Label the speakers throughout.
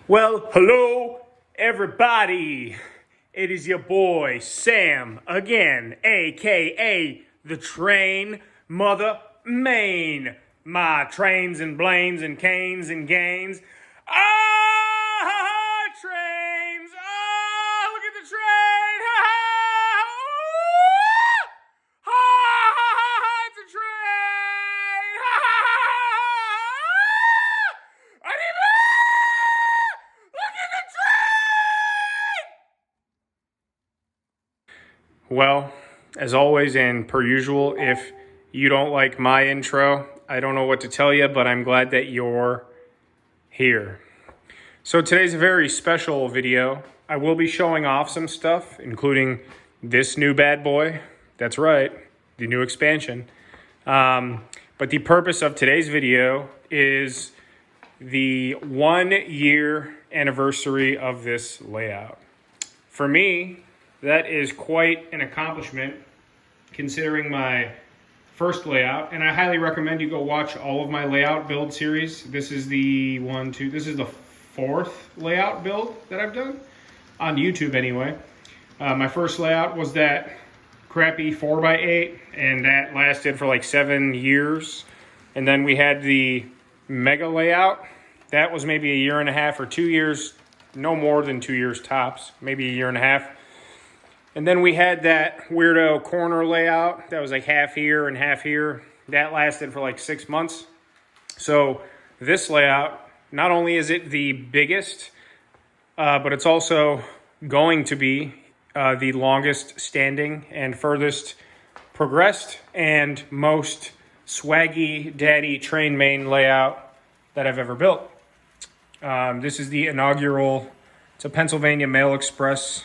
Speaker 1: Well, hello, everybody. It is your boy, Sam, again, a.k.a. the Train Mother Main. My trains and blames and canes and gains. Ah, trains. Ah, look at the train. Ha, ha, ha, it's a train. Ha, ha, ha, I need look at the train! Well, as always and per usual, if you don't like my intro, I don't know what to tell you, but I'm glad that you're here. So today's a very special video. I will be showing off some stuff, including this new bad boy. That's right, the new expansion. But the purpose of today's video is the 1 year anniversary of this layout. For me, that is quite an accomplishment considering my first layout, and I highly recommend you go watch all of my layout build series. This is the this is the fourth layout build that I've done on YouTube anyway. My first layout was that crappy 4x8, and that lasted for like 7 years. And then we had the mega layout. That was maybe a year and a half or 2 years, no more than 2 years tops, maybe a year and a half. And then we had that weirdo corner layout that was like half here and half here. That lasted for like 6 months. So this layout, not only is it the biggest, but it's also going to be the longest standing and furthest progressed and most swaggy daddy train main layout that I've ever built. This is the inaugural, it's a Pennsylvania Mail Express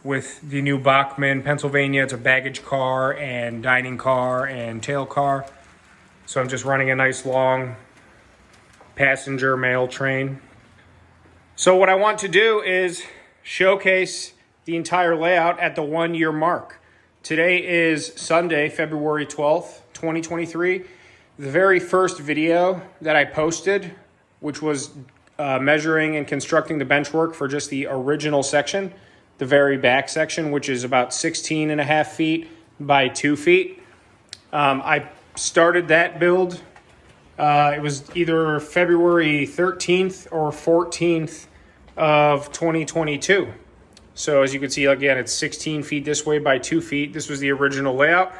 Speaker 1: with the new Bachmann, Pennsylvania. It's a baggage car and dining car and tail car. So I'm just running a nice long passenger mail train. So what I want to do is showcase the entire layout at the 1 year mark. Today is Sunday, February 12th, 2023. The very first video that I posted, which was measuring and constructing the benchwork for just the original section, the very back section, which is about 16 and a half feet by 2 feet. I started that build. It was either February 13th or 14th of 2022. So as you can see, again, it's 16 feet this way by 2 feet. This was the original layout.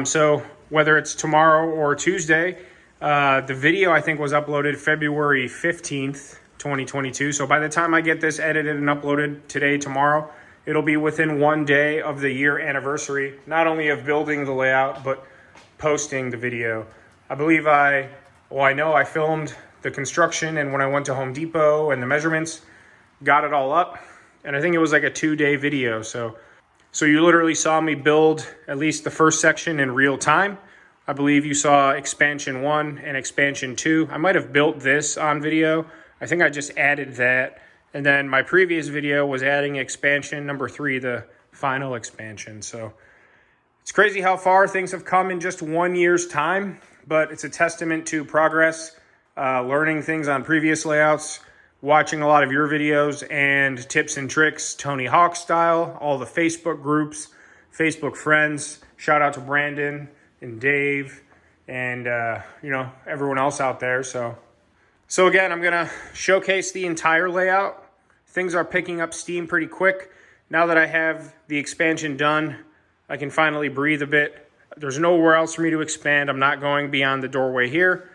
Speaker 1: So whether it's tomorrow or Tuesday, the video I think was uploaded February 15th, 2022. So by the time I get this edited and uploaded today, tomorrow, it'll be within 1 day of the year anniversary, not only of building the layout, but posting the video. I believe I know I filmed the construction, and when I went to Home Depot and the measurements, got it all up. And I think it was like a 2-day video. So you literally saw me build at least the first section in real time. I believe you saw expansion 1 and expansion 2. I might have built this on video. I think I just added that. And then my previous video was adding expansion number 3, the final expansion. So it's crazy how far things have come in just 1 year's time, but it's a testament to progress, learning things on previous layouts, watching a lot of your videos and tips and tricks, Tony Hawk style, all the Facebook groups, Facebook friends. Shout out to Brandon and Dave and, everyone else out there. So again, I'm going to showcase the entire layout. Things are picking up steam pretty quick. Now that I have the expansion done, I can finally breathe a bit. There's nowhere else for me to expand. I'm not going beyond the doorway here.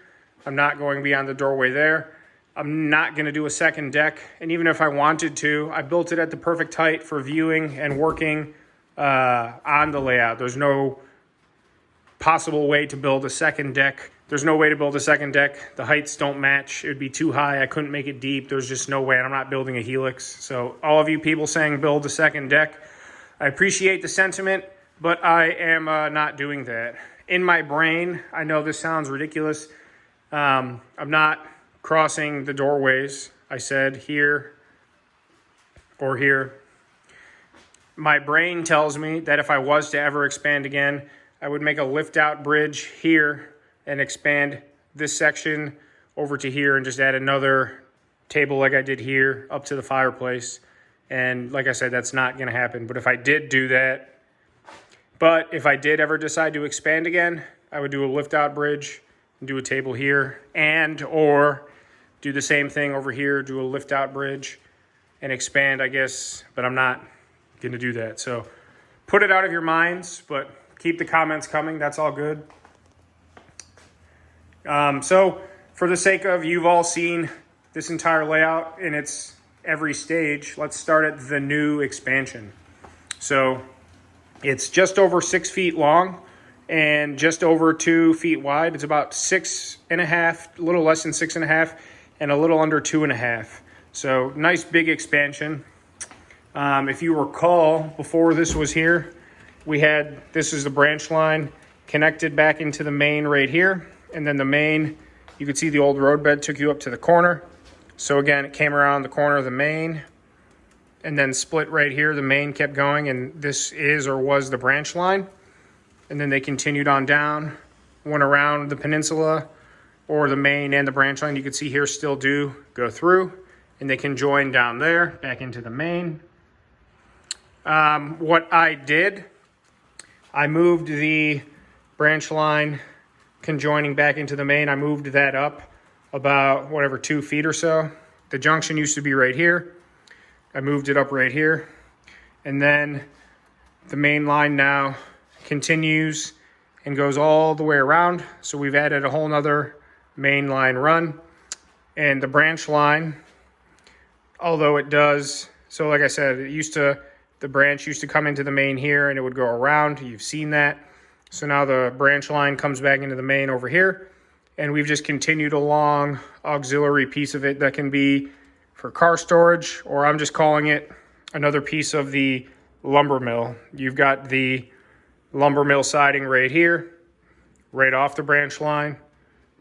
Speaker 1: I'm not going beyond the doorway there. I'm not going to do a second deck. And even if I wanted to, I built it at the perfect height for viewing and working on the layout. There's no possible way to build a second deck. There's no way to build a second deck. The heights don't match. It would be too high. I couldn't make it deep. There's just no way. And I'm not building a helix. So all of you people saying build a second deck, I appreciate the sentiment, but I am not doing that. In my brain, I know this sounds ridiculous. I'm not crossing the doorways. I said here or here. My brain tells me that if I was to ever expand again, I would make a lift out bridge here and expand this section over to here and just add another table like I did here up to the fireplace. And like I said, that's not going to happen. But if I did do that, if I did ever decide to expand again, I would do a lift out bridge and do a table here, and or do the same thing over here, do a lift out bridge and expand, I guess, but I'm not going to do that. So put it out of your minds, but keep the comments coming. That's all good. So for the sake of, you've all seen this entire layout in its every stage, let's start at the new expansion. So it's just over 6 feet long and just over 2 feet wide. It's about 6.5, a little less than 6.5, and a little under 2.5. So nice big expansion. If you recall, before this was here, this is the branch line connected back into the main right here. And then the main, you could see the old roadbed took you up to the corner. So again, it came around the corner of the main and then split right here. The main kept going, and this is or was the branch line. And then they continued on down, went around the peninsula, or the main and the branch line. You can see here still do go through, and they can join down there back into the main. What I did, I moved the branch line conjoining back into the main. I moved that up about 2 feet or so. The junction used to be right here. I moved it up right here. And then the main line now continues and goes all the way around. So we've added a whole nother main line run. And the branch line, although it does, so like I said, the branch used to come into the main here and it would go around. You've seen that. So now the branch line comes back into the main over here. And we've just continued a long auxiliary piece of it that can be for car storage, or I'm just calling it another piece of the lumber mill. You've got the lumber mill siding right here, right off the branch line.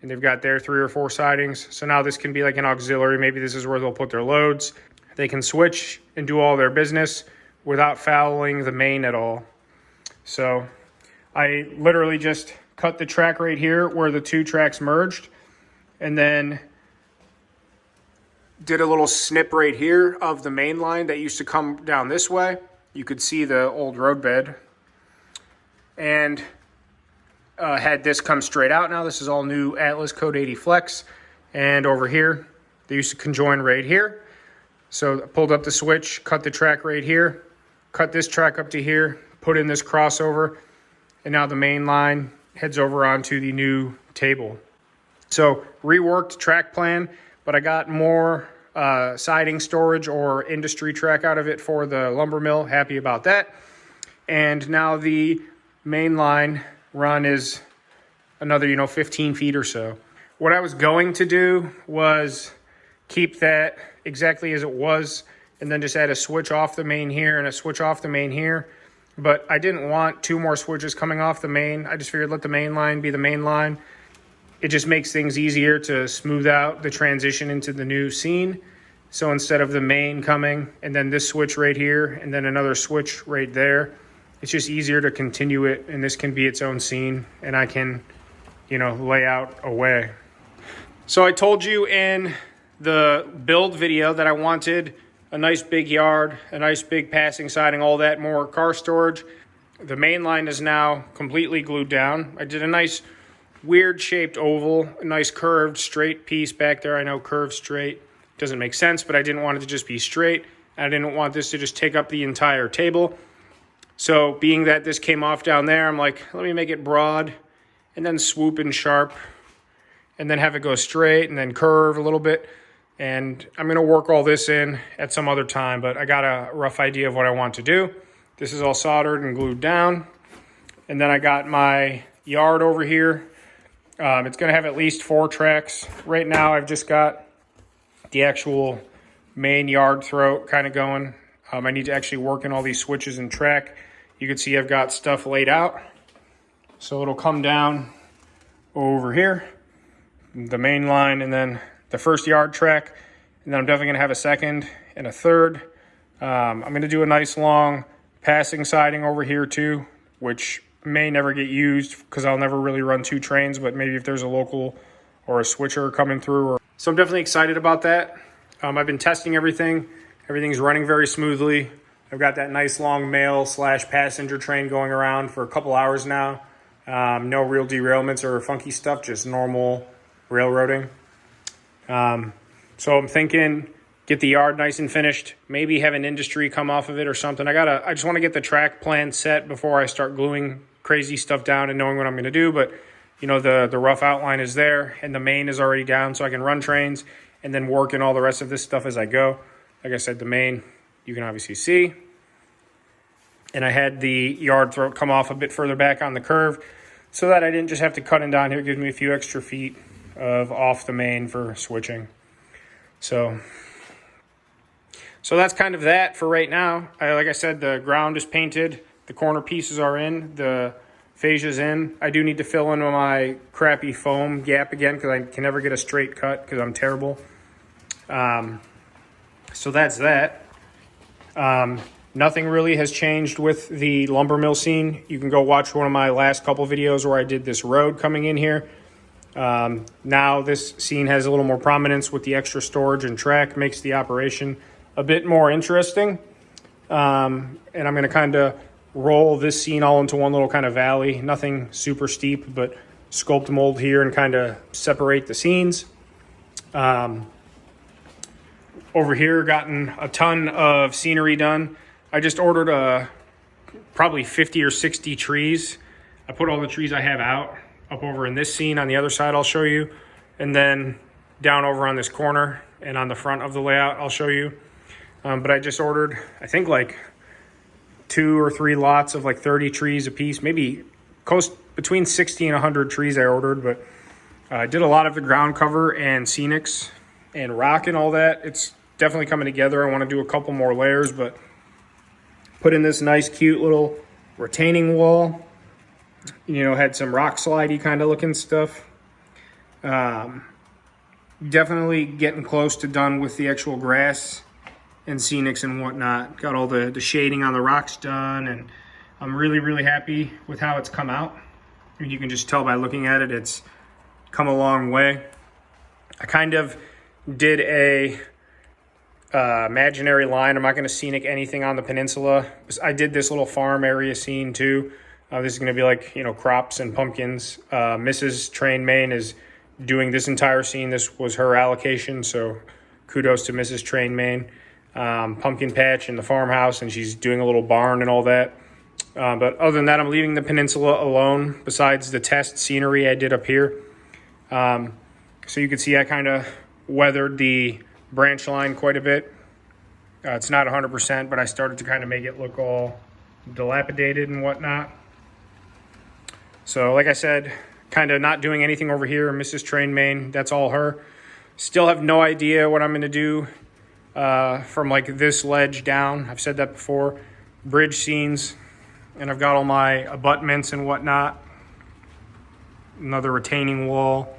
Speaker 1: And they've got their 3 or 4 sidings. So now this can be like an auxiliary. Maybe this is where they'll put their loads. They can switch and do all their business without fouling the main at all. So I literally just cut the track right here where the 2 tracks merged, and then did a little snip right here of the main line that used to come down this way. You could see the old roadbed, and had this come straight out. Now this is all new Atlas Code 80 Flex, and over here they used to conjoin right here. So I pulled up the switch, cut the track right here, cut this track up to here, put in this crossover, and now the main line heads over onto the new table. So reworked track plan, but I got more siding storage or industry track out of it for the lumber mill. Happy about that. And now the main line run is another 15 feet or so. What I was going to do was keep that exactly as it was, and then just add a switch off the main here and a switch off the main here. But I didn't want 2 more switches coming off the main. I just figured let the main line be the main line. It just makes things easier to smooth out the transition into the new scene. So instead of the main coming and then this switch right here and then another switch right there, it's just easier to continue it, and this can be its own scene, and I can, lay out a way. So I told you in the build video that I wanted a nice big yard, a nice big passing siding, all that, more car storage. The main line is now completely glued down. I did a nice weird shaped oval, a nice curved straight piece back there. I know curved straight doesn't make sense, but I didn't want it to just be straight. I didn't want this to just take up the entire table. So being that this came off down there, I'm like, let me make it broad and then swoop in sharp and then have it go straight and then curve a little bit. And I'm going to work all this in at some other time, but I got a rough idea of what I want to do. This is all soldered and glued down. And then I got my yard over here. It's going to have at least 4 tracks. Right now I've just got the actual main yard throat kind of going. I need to actually work in all these switches and track. You can see I've got stuff laid out. So it'll come down over here, the main line, and then the first yard track. And then I'm definitely going to have a second and a third. I'm going to do a nice long passing siding over here too, which may never get used because I'll never really run 2 trains, but maybe if there's a local or a switcher coming through. So I'm definitely excited about that. I've been testing everything. Everything's running very smoothly. I've got that nice long mail / passenger train going around for a couple hours now. No real derailments or funky stuff, just normal railroading. So I'm thinking get the yard nice and finished, maybe have an industry come off of it or something. I just want to get the track plan set before I start gluing crazy stuff down and knowing what I'm going to do. But you know, the rough outline is there and the main is already down, so I can run trains and then work in all the rest of this stuff as I go. Like I said, the main you can obviously see. And I had the yard throat come off a bit further back on the curve so that I didn't just have to cut in down here. It gives me a few extra feet of off the main for switching. So that's kind of that for right now. Like I said, the ground is painted. The corner pieces are in. The fascia's in. I do need to fill in my crappy foam gap again because I can never get a straight cut because I'm terrible. So that's that. Nothing really has changed with the lumber mill scene. You can go watch one of my last couple videos where I did this road coming in here. Now this scene has a little more prominence with the extra storage and track, makes the operation a bit more interesting. And I'm going to kind of roll this scene all into one little kind of valley. Nothing super steep, but sculpt mold here and kind of separate the scenes. Over here, gotten a ton of scenery done. I just ordered probably 50 or 60 trees. I put all the trees I have out up over in this scene. On the other side, I'll show you. And then down over on this corner and on the front of the layout, I'll show you. But I just ordered, I think, like 2 or 3 lots of like 30 trees a piece, maybe close between 60 and 100 trees I ordered. But I did a lot of the ground cover and scenics and rock and all that. It's definitely coming together. I want to do a couple more layers, but put in this nice, cute little retaining wall. You know, had some rock slidey kind of looking stuff. Definitely getting close to done with the actual grass and scenics and whatnot. Got all the shading on the rocks done, and I'm really, really happy with how it's come out. I mean, you can just tell by looking at it, it's come a long way. I kind of did a imaginary line. I'm not going to scenic anything on the peninsula. I did this little farm area scene too. This is going to be like, you know, crops and pumpkins. Mrs. Train Main is doing this entire scene. This was her allocation, so kudos to Mrs. Train Main. Pumpkin patch in the farmhouse, and she's doing a little barn and all that. But other than that, I'm leaving the peninsula alone besides the test scenery I did up here. So you can see I kind of weathered the branch line quite a bit. It's not 100%, but I started to kind of make it look all dilapidated and whatnot. So like I said, kind of not doing anything over here. Mrs. Train Main, that's all her. Still have no idea what I'm going to do from like this ledge down. I've said that before. Bridge scenes, and I've got all my abutments and whatnot. Another retaining wall.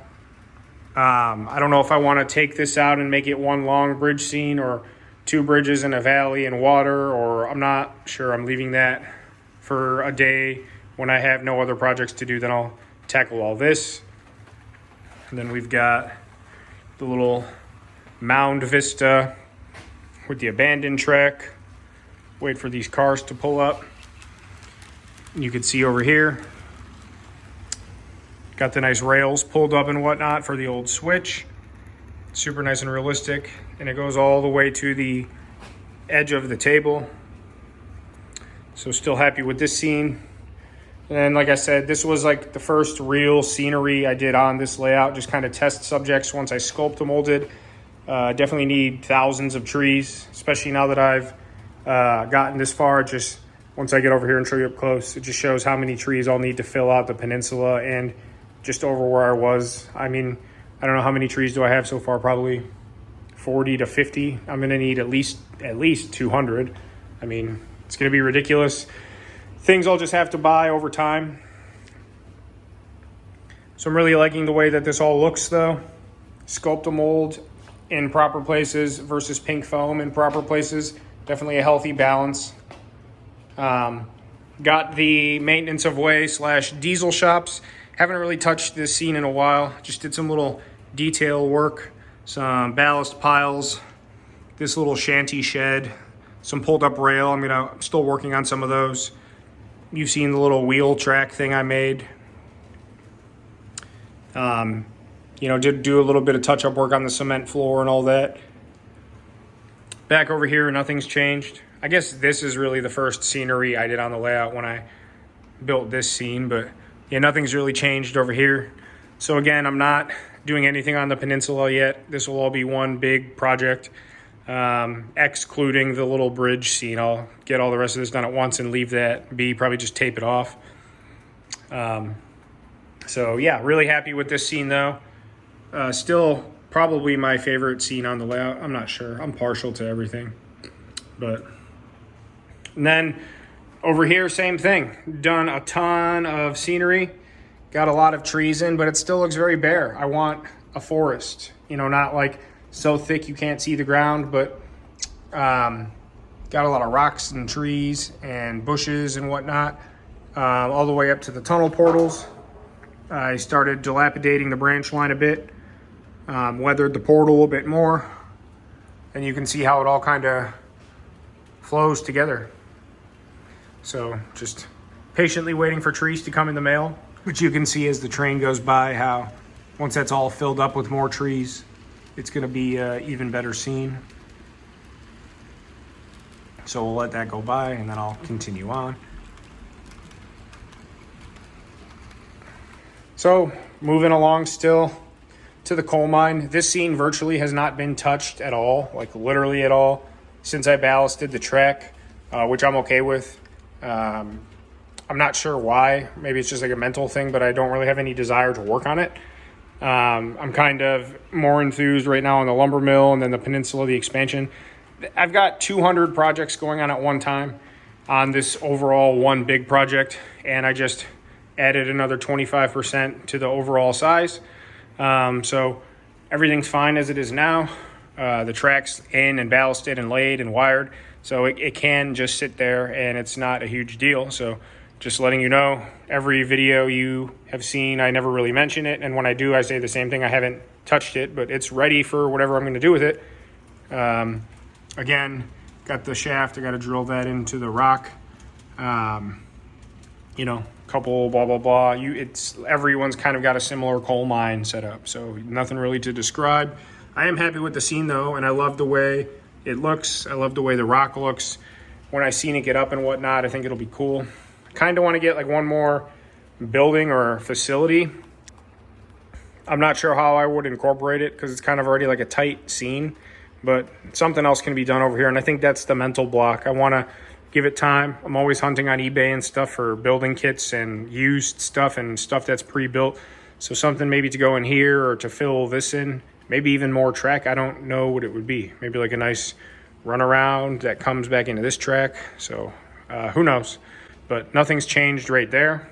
Speaker 1: I don't know if I want to take this out and make it one long bridge scene or 2 bridges in a valley and water, or I'm not sure. I'm leaving that for a day when I have no other projects to do. Then I'll tackle all this. And then we've got the little mound vista with the abandoned track. Wait for these cars to pull up. You can see over here, got the nice rails pulled up and whatnot for the old switch. Super nice and realistic. And it goes all the way to the edge of the table. So still happy with this scene. And like I said, this was like the first real scenery I did on this layout. Just kind of test subjects once I sculpt and molded. Definitely need thousands of trees, especially now that I've gotten this far. Just once I get over here and show you up close, it just shows how many trees I'll need to fill out the peninsula and just over where I was. I mean, I don't know how many trees do I have so far, probably 40 to 50. I'm going to need at least 200. I mean, it's going to be ridiculous. Things I'll just have to buy over time. So I'm really liking the way that this all looks though. Sculpt a mold in proper places versus pink foam in proper places. Definitely a healthy balance. Got the maintenance of way / diesel shops. Haven't really touched this scene in a while. Just did some little detail work, some ballast piles this little shanty shed, some pulled up rail. I'm still working on some of those. You've seen the little wheel track thing I made. Did do a little bit of touch-up work on the cement floor and all that. Back over here, nothing's changed. I guess this is really the first scenery I did on the layout when I built this scene, but yeah, nothing's really changed over here. So again, I'm not doing anything on the peninsula yet. This will all be one big project, excluding the little bridge scene. I'll get all the rest of this done at once and leave that be, probably just tape it off. So yeah, really happy with this scene though. Still probably my favorite scene on the layout. I'm not sure. I'm partial to everything. And then over here, same thing. Done a ton of scenery. Got a lot of trees in, but it still looks very bare. I want a forest. Not like so thick you can't see the ground, but got a lot of rocks and trees and bushes and whatnot, all the way up to the tunnel portals. I started dilapidating the branch line a bit, weathered the portal a bit more, and you can see how it all kind of flows together. So just patiently waiting for trees to come in the mail, which you can see as the train goes by how once that's all filled up with more trees, it's going to be an even better scene. So we'll let that go by and then I'll continue on. So moving along still to the coal mine. This scene virtually has not been touched at all, like literally at all, since I ballasted the track, which I'm okay with. I'm not sure why. Maybe it's just like a mental thing, but I don't really have any desire to work on it. I'm kind of more enthused right now on the lumber mill and then the peninsula, the expansion. I've got 200 projects going on at one time on this overall one big project, and I just added another 25% to the overall size. So everything's fine as it is now. The track's in and ballasted and laid and wired, so it can just sit there and it's not a huge deal. So just letting you know, every video you have seen, I never really mention it, and when I do, I say the same thing. I haven't touched it, but it's ready for whatever I'm going to do with it. Again, got the shaft. I got to drill that into the rock. Couple blah blah blah. Everyone's kind of got a similar coal mine set up, so nothing really to describe. I am happy with the scene though, and I love the way it looks. I love the way the rock looks. When I seen it get up and whatnot, I think it'll be cool. Kind of want to get like one more building or facility. I'm not sure how I would incorporate it because it's kind of already like a tight scene, but something else can be done over here, and I think that's the mental block. I want to give it time. I'm always hunting on eBay and stuff for building kits and used stuff and stuff that's pre-built. So something maybe to go in here or to fill this in, maybe even more track. I don't know what it would be. Maybe like a nice runaround that comes back into this track. So who knows? But nothing's changed right there.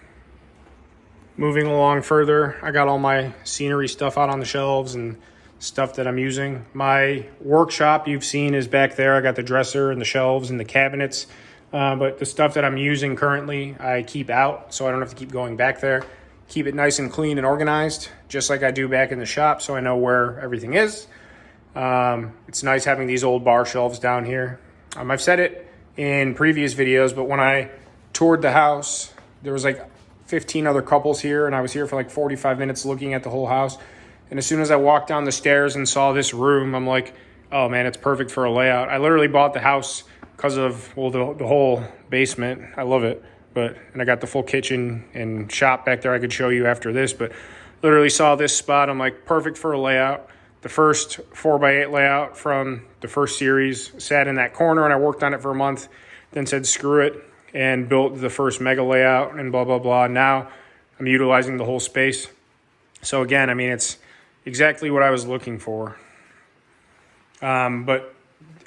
Speaker 1: Moving along further, I got all my scenery stuff out on the shelves and stuff that I'm using. My workshop you've seen is back there. I got the dresser and the shelves and the cabinets. But the stuff that I'm using currently, I keep out, so I don't have to keep going back there. Keep it nice and clean and organized, just like I do back in the shop, so I know where everything is. It's nice having these old bar shelves down here. I've said it in previous videos, but when I toured the house, there was like 15 other couples here, and I was here for like 45 minutes looking at the whole house. And as soon as I walked down the stairs and saw this room, I'm like, oh man, it's perfect for a layout. I literally bought the house because of, well, the whole basement. I love it. And I got the full kitchen and shop back there I could show you after this, but literally saw this spot. I'm like, perfect for a layout. The first 4x8 layout from the first series sat in that corner, and I worked on it for a month, then said screw it and built the first mega layout and blah, blah, blah. Now I'm utilizing the whole space. So again, I mean, it's exactly what I was looking for. But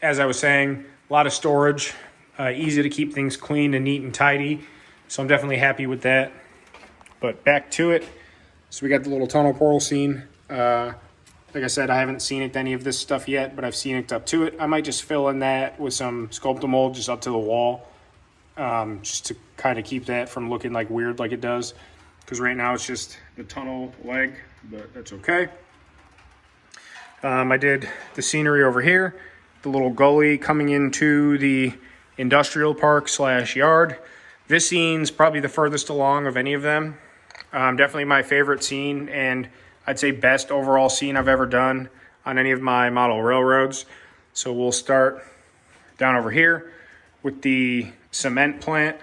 Speaker 1: as I was saying, a lot of storage, easy to keep things clean and neat and tidy. So I'm definitely happy with that. But back to it. So we got the little tunnel portal scene. Like I said, I haven't seen it any of this stuff yet, but I've seen it up to it. I might just fill in that with some Sculptamold just up to the wall, just to kind of keep that from looking like weird like it does. Because right now it's just the tunnel leg, but that's okay. I did the scenery over here. the little gully coming into the industrial park / yard. This scene's probably the furthest along of any of them. Definitely my favorite scene, and I'd say best overall scene I've ever done on any of my model railroads. So we'll start down over here with the cement plant,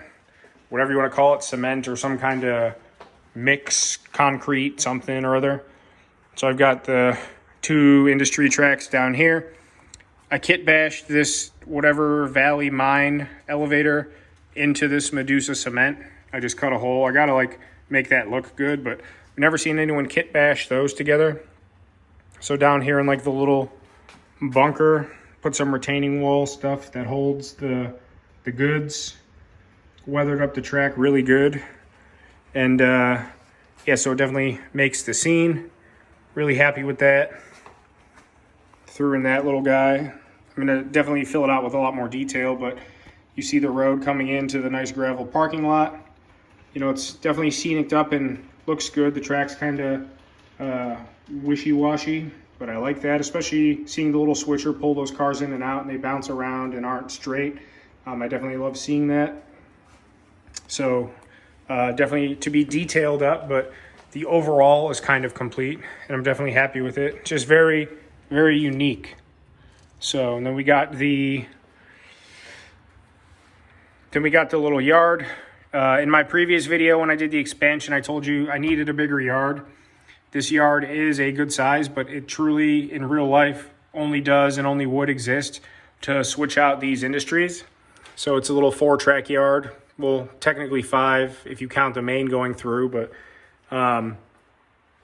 Speaker 1: whatever you want to call it, cement or some kind of mix, concrete, something or other. So I've got the 2 industry tracks down here. I kit bashed this whatever Valley Mine elevator into this Medusa cement. I just cut a hole. I gotta like make that look good, but I've never seen anyone kit bash those together. So down here in like the little bunker, put some retaining wall stuff that holds the goods. Weathered up the track really good. And yeah, so it definitely makes the scene. Really happy with that. Threw in that little guy. I'm gonna definitely fill it out with a lot more detail, but you see the road coming into the nice gravel parking lot. You know, it's definitely scenic up and looks good. The track's kind of wishy-washy, but I like that, especially seeing the little switcher pull those cars in and out and they bounce around and aren't straight. I definitely love seeing that. So definitely to be detailed up, but the overall is kind of complete, and I'm definitely happy with it. Just very, very unique. So, and then we got the little yard. In my previous video when I did the expansion, I told you I needed a bigger yard. This yard is a good size, but it truly, in real life, only does and only would exist to switch out these industries. So it's a little 4-track yard. Well, technically 5 if you count the main going through, but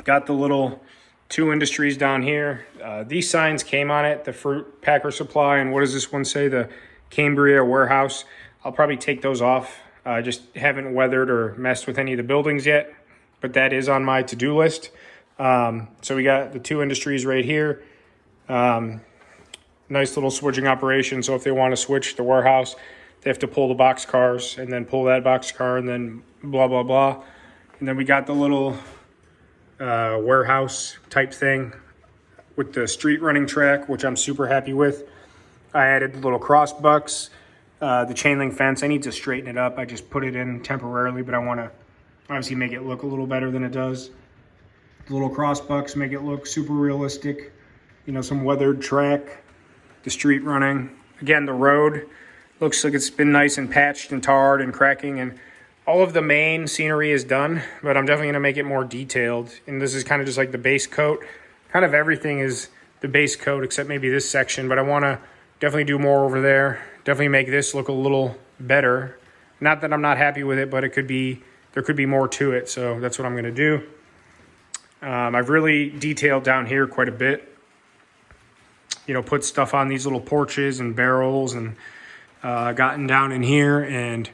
Speaker 1: got the little 2 industries down here. These signs came on it, the fruit packer supply, and what does this one say? The Cambria warehouse. I'll probably take those off. I just haven't weathered or messed with any of the buildings yet, but that is on my to-do list. So we got the 2 industries right here. Nice little switching operation. So if they want to switch the warehouse, they have to pull the box cars and then pull that box car and then blah, blah, blah. And then we got the little warehouse type thing with the street running track, which I'm super happy with. I added the little cross bucks, the chain link fence. I need to straighten it up. I just put it in temporarily, but I want to obviously make it look a little better than it does. The little cross bucks make it look super realistic. You know, some weathered track, the street running. Again, the road looks like it's been nice and patched and tarred and cracking, and all of the main scenery is done, but I'm definitely going to make it more detailed. And this is kind of just like the base coat. Kind of everything is the base coat except maybe this section, but I want to definitely do more over there. Definitely make this look a little better. Not that I'm not happy with it, but there could be more to it, so that's what I'm going to do. I've really detailed down here quite a bit. You know, put stuff on these little porches and barrels, and gotten down in here and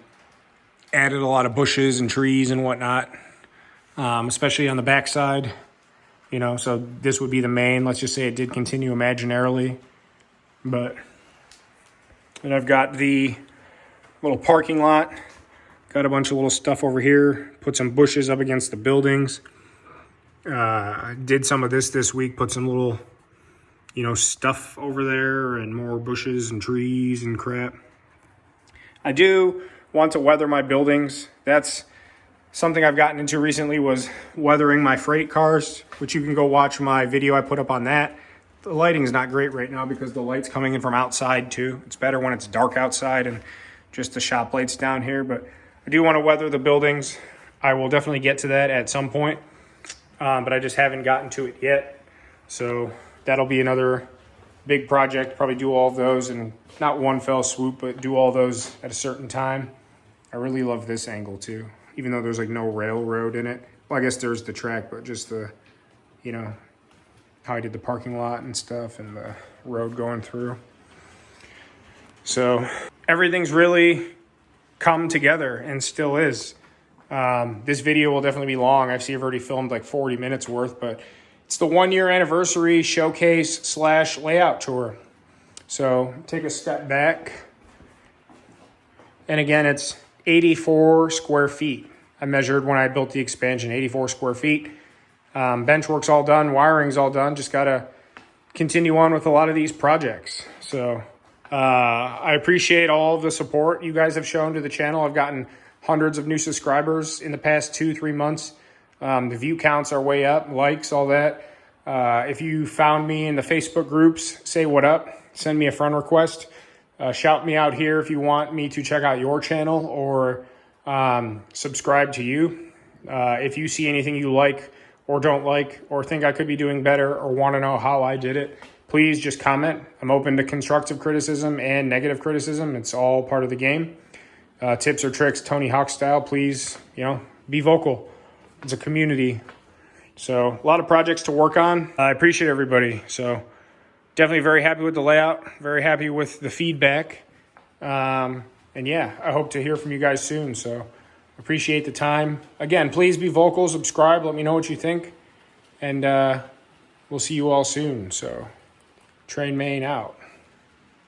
Speaker 1: added a lot of bushes and trees and whatnot, especially on the backside. You know, so this would be the main. Let's just say it did continue imaginarily. But then I've got the little parking lot. Got a bunch of little stuff over here. Put some bushes up against the buildings. I did some of this week. Put some little, you know, stuff over there and more bushes and trees and crap. I do want to weather my buildings. That's something I've gotten into recently, was weathering my freight cars, which you can go watch my video I put up on that. The lighting's not great right now because the light's coming in from outside too. It's better when it's dark outside and just the shop lights down here, but I do want to weather the buildings. I will definitely get to that at some point, but I just haven't gotten to it yet. So that'll be another big project. Probably do all of those, and not one fell swoop, but do all those at a certain time. I really love this angle too, even though there's like no railroad in it. Well, I guess there's the track, but just the, you know, how I did the parking lot and stuff and the road going through. So everything's really come together and still is. This video will definitely be long. I've already filmed like 40 minutes worth, but it's the 1-year anniversary showcase / layout tour. So take a step back. And again, it's 84 square feet. I measured when I built the expansion, 84 square feet. Bench work's all done, wiring's all done. Just got to continue on with a lot of these projects. So I appreciate all of the support you guys have shown to the channel. I've gotten hundreds of new subscribers in the past 2-3 months. The view counts are way up, likes, all that. If you found me in the Facebook groups, say what up, send me a friend request. Shout me out here if you want me to check out your channel or subscribe to you. If you see anything you like or don't like or think I could be doing better or want to know how I did it, please just comment. I'm open to constructive criticism and negative criticism. It's all part of the game. Tips or tricks, Tony Hawk style, please, be vocal. It's a community. So a lot of projects to work on. I appreciate everybody. So definitely very happy with the layout, very happy with the feedback. And yeah, I hope to hear from you guys soon. So appreciate the time. Again, please be vocal, subscribe, let me know what you think. And we'll see you all soon. So Train Main out.